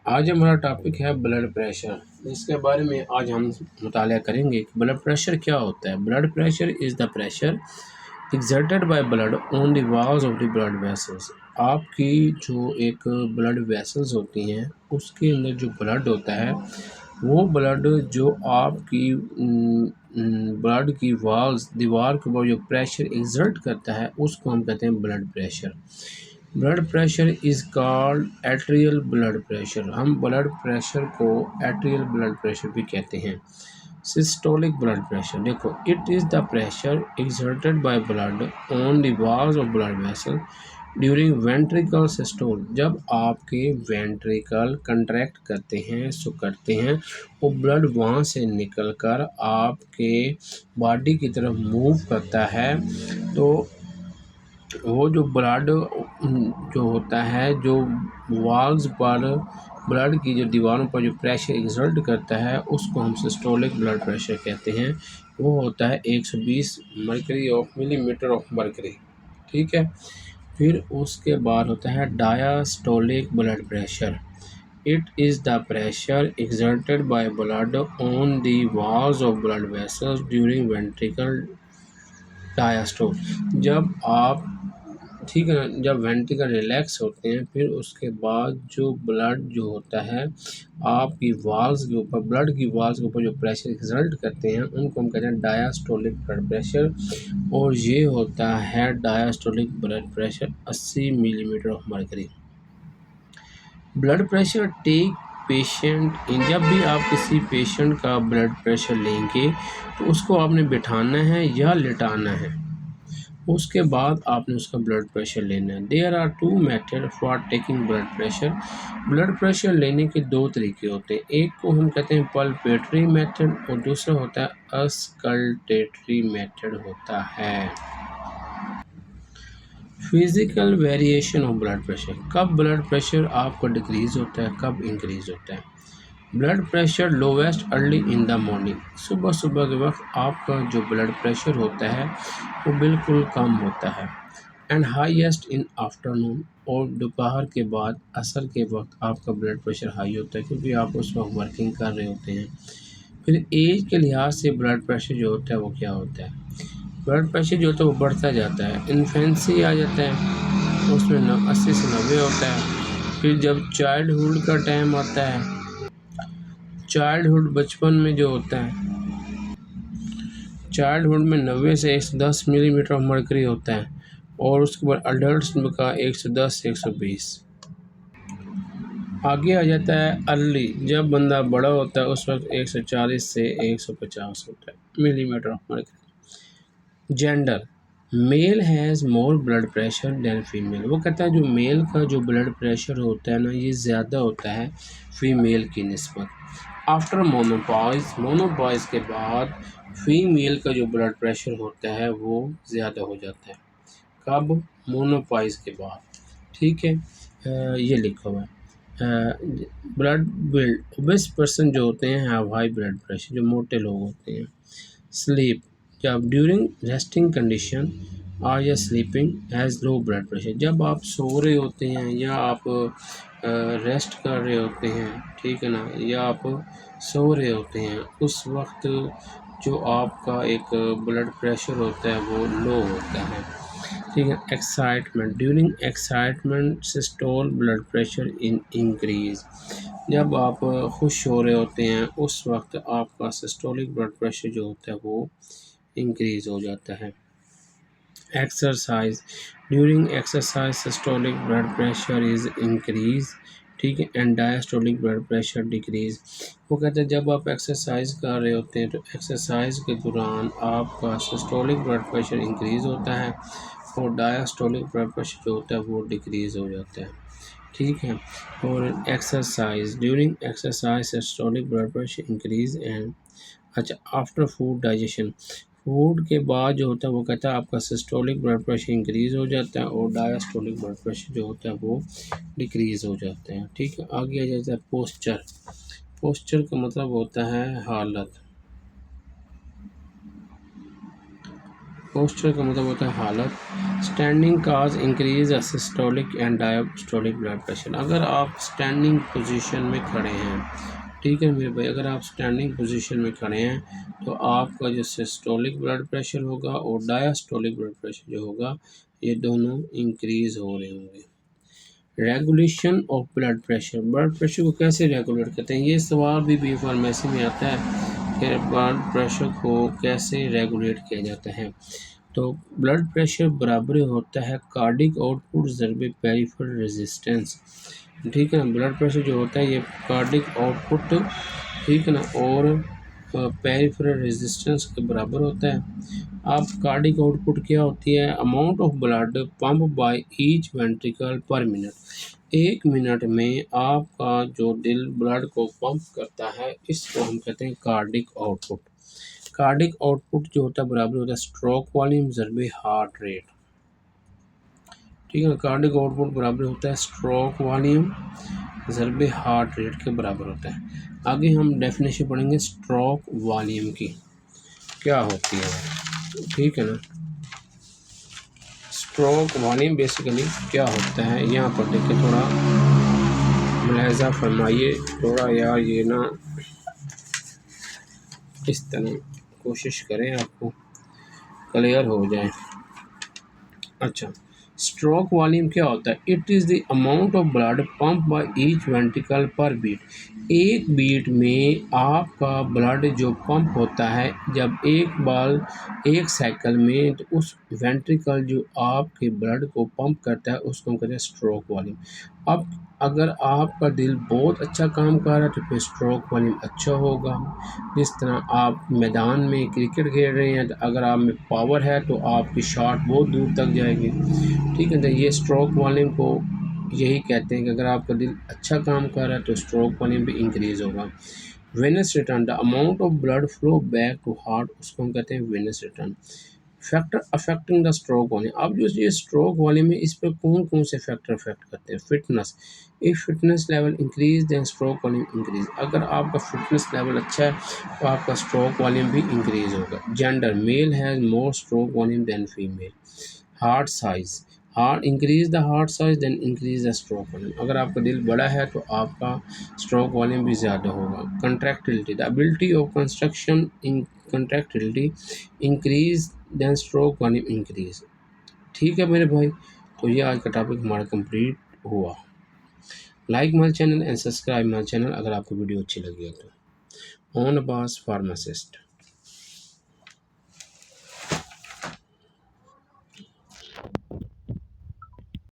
आज हमारा टॉपिक है ब्लड प्रेशर। इसके बारे में आज हम मुताला करेंगे कि ब्लड प्रेशर क्या होता है। Blood pressure is the pressure exerted by blood on the walls of the blood vessels. आपकी जो एक ब्लड वेसल्स होती हैं उसके अंदर जो ब्लड होता है वो ब्लड जो आपकी ब्लड की वॉल्स दीवार के ऊपर जो प्रेशर एक्सर्ट करता है उसको हम कहते हैं blood pressure. Blood pressure is called atrial blood pressure. हम ब्लड प्रेशर को एट्रियल ब्लड प्रेशर भी कहते हैं। सिस्टोलिक ब्लड प्रेशर, देखो, it is the pressure exerted by blood on the walls of blood vessel during ventricle systole. जब आपके ventricle contract करते हैं, सुकड़ते हैं, वो ब्लड वहाँ से निकल कर आपके बॉडी की तरफ मूव करता है, तो वो जो ब्लड जो होता है, जो वॉल्स पर ब्लड की जो दीवारों पर जो प्रेशर एक्सर्ट करता है उसको हम सिस्टोलिक ब्लड प्रेशर कहते हैं। वो होता है 120 mercury of millimetre of mercury, ठीक है। फिर उसके बाद होता है diastolic blood pressure. It is the pressure exerted by blood on the walls of blood vessels during ventricle diastole. जब आप, ठीक है ना, जब वेंट्रिकल रिलैक्स होते हैं फिर उसके बाद जो ब्लड जो होता है आपकी वाल्स के ऊपर, ब्लड की वाल्स के ऊपर जो प्रेशर एक्सर्ट करते हैं उनको हम कहते हैं डायस्टोलिक ब्लड प्रेशर। और ये होता है diastolic blood pressure 80 millimetre of mercury. Blood pressure take patient in, जब भी आप किसी पेशेंट का ब्लड प्रेशर लेंगे तो उसको आपने बिठाना है या लिटाना है, उसके बाद आपने उसका ब्लड प्रेशर लेना है। There are two method for taking blood pressure. Blood pressure लेने के दो तरीके होते हैं। एक को हम कहते हैं पल्पेटरी मेथड और दूसरा होता है अस्कल्टेटरी मेथड होता है। Physical variation of blood pressure, कब ब्लड प्रेशर आपका डिक्रीज़ होता है, कब इंक्रीज़ होता है। Blood pressure lowest early in the morning, सुबह सुबह के वक्त आपका जो ब्लड प्रेशर होता है वो बिल्कुल कम होता है। एंड हाईएस्ट इन आफ्टरनून, और दोपहर के बाद असर के वक्त आपका ब्लड प्रेशर हाई होता है क्योंकि आप उस वक्त वर्किंग कर रहे होते हैं। फिर एज के लिहाज से ब्लड प्रेशर जो होता है वो क्या होता है। ब्लड प्रेशर जो होता है वो बढ़ता जाता है। इन्फेंसी आ जाता है उसमें 80 से 90 होता है। फिर जब चाइल्डहुड का टाइम आता है, चाइल्डहुड बचपन में जो होता है, चाइल्डहुड में 90 से 110 मिलीमीटर ऑफ मरकरी होता है और उसके बाद अडल्ट का 110 से 120। आगे आ जाता है अर्ली, जब बंदा बड़ा होता है उस वक्त 140 से 150 होता है millimetre of mercury. Gender, male has more blood pressure than female. वो कहता है जो मेल का जो ब्लड प्रेशर होता है ना ये ज़्यादा होता है फीमेल की निस्बत। आफ्टर मोनोपॉज, मोनोपॉज के बाद फीमेल का जो ब्लड प्रेशर होता है वो ज़्यादा हो जाता है। कब? मोनोपॉज के बाद, ठीक है। ये लिखा हुआ है ब्लड बिल्ड ओबेस पर्सन जो होते हैं हैव हाई ब्लड प्रेशर, जो मोटे लोग होते हैं। स्लीप, जब ड्यूरिंग रेस्टिंग कंडीशन और या sleeping has low blood pressure, जब आप सो रहे होते हैं या आप रेस्ट कर रहे होते हैं, ठीक है ना, या आप सो रहे होते हैं उस वक्त जो आपका एक ब्लड प्रेशर होता है वो लो होता है, ठीक है। Excitement, during excitement systole blood pressure in increase, जब आप खुश हो रहे होते हैं उस वक्त आपका सिस्टोलिक ब्लड प्रेशर जो होता है वो इंक्रीज़ हो जाता है। Exercise, during exercise systolic blood pressure is increase, ठीक है, and diastolic blood pressure decrease. वो कहते हैं जब आप एक्सरसाइज कर रहे होते हैं तो एक्सरसाइज के दौरान आपका सिस्टोलिक ब्लड प्रेशर इंक्रीज़ होता है और डायस्टोलिक ब्लड प्रेशर जो होता है वो डिक्रीज़ हो जाता है, ठीक है। और exercise, during exercise systolic blood pressure increase and, अच्छा, आफ्टर फूड डाइजेशन, फूड के बाद जो होता है वो कहता है आपका सिस्टोलिक ब्लड प्रेशर इंक्रीज़ हो जाता है और डायस्टोलिक ब्लड प्रेशर जो होता है वो डिक्रीज़ हो जाते हैं, ठीक है। आगे आ जाता है पोस्चर। पोस्चर का मतलब होता है हालत। पोस्चर का मतलब होता है हालत। Standing cause increase systolic and diastolic blood pressure. अगर आप स्टैंडिंग पोजीशन में खड़े हैं, ठीक है मेरे भाई, अगर आप स्टैंडिंग पोजीशन में खड़े हैं तो आपका जो सिस्टोलिक ब्लड प्रेशर होगा और डायस्टोलिक ब्लड प्रेशर जो होगा ये दोनों इंक्रीज हो रहे होंगे। रेगुलेशन ऑफ ब्लड प्रेशर को कैसे रेगुलेट करते हैं, ये सवाल भी बी फार्मेसी में आता है कि ब्लड प्रेशर को कैसे रेगुलेट किया जाता है। तो ब्लड प्रेशर बराबर होता है कार्डिक आउटपुट ज़रबे पेरिफेरल रेजिस्टेंस, ठीक है ना। ब्लड प्रेशर जो होता है ये कार्डिक आउटपुट, ठीक है ना, और पेरिफेरल रेजिस्टेंस के बराबर होता है। अब कार्डिक आउटपुट क्या होती है, amount of blood pump by each ventricle पर मिनट। एक मिनट में आपका जो दिल ब्लड को पंप करता है इसको हम कहते हैं कार्डिक आउटपुट। कार्डिक आउटपुट जो होता है बराबर होता है स्ट्रोक वॉल्यूम ज़रबे हार्ट रेट, ठीक है। कार्डिक आउटपुट बराबर होता है स्ट्रोक वॉल्यूम ज़रबे हार्ट रेट के बराबर होता है। आगे हम डेफिनेशन पढ़ेंगे स्ट्रोक वॉल्यूम की क्या होती है, ठीक है ना। स्ट्रोक वॉल्यूम बेसिकली क्या होता है, यहाँ पर देखिए थोड़ा मुलाहिजा फरमाइए, थोड़ा यार ये ना इस तरह कोशिश करें आपको क्लियर हो जाए। अच्छा, स्ट्रोक वॉल्यूम क्या होता है, it is the amount of blood pump by each ventricle पर बीट। एक बीट में आपका ब्लड जो पंप होता है जब एक साइकिल में, तो उस वेंट्रिकल जो आपके ब्लड को पंप करता है उसको हम कहते हैं स्ट्रोक वॉल्यूम। अब अगर आपका दिल बहुत अच्छा काम कर रहा है तो फिर स्ट्रोक वॉल्यूम अच्छा होगा। जिस तरह आप मैदान में क्रिकेट खेल रहे हैं तो अगर आप में पावर है तो आपकी शॉट बहुत दूर तक जाएगी, ठीक है। तो ये स्ट्रोक वॉल्यूम को यही कहते हैं कि अगर आपका दिल अच्छा काम कर रहा है तो स्ट्रोक वॉल्यूम भी इंक्रीज़ होगा। Venous return, the amount of blood flow back to heart, उसको हम कहते हैं venous return. Factor affecting the stroke volume, अब जो ये स्ट्रोक वॉल्यूम है इस पर कौन कौन से फैक्टर अफेक्ट करते हैं। Fitness, if fitness level increase then stroke volume increase. अगर आपका फिटनेस लेवल अच्छा है तो आपका स्ट्रोक वॉल्यूम भी इंक्रीज होगा। Gender, male has more stroke volume than female. Heart size, heart increase the heart size then increase the stroke volume. अगर आपका दिल बड़ा है तो आपका स्ट्रोक वॉल्यूम भी ज़्यादा होगा। Contractility, the ability of construction in contractility increase then stroke volume increase, ठीक है मेरे भाई। तो ये आज का टॉपिक हमारा कंप्लीट हुआ। Like my channel and subscribe my channel अगर आपको वीडियो अच्छी लगी है तो। On Abbas pharmacist.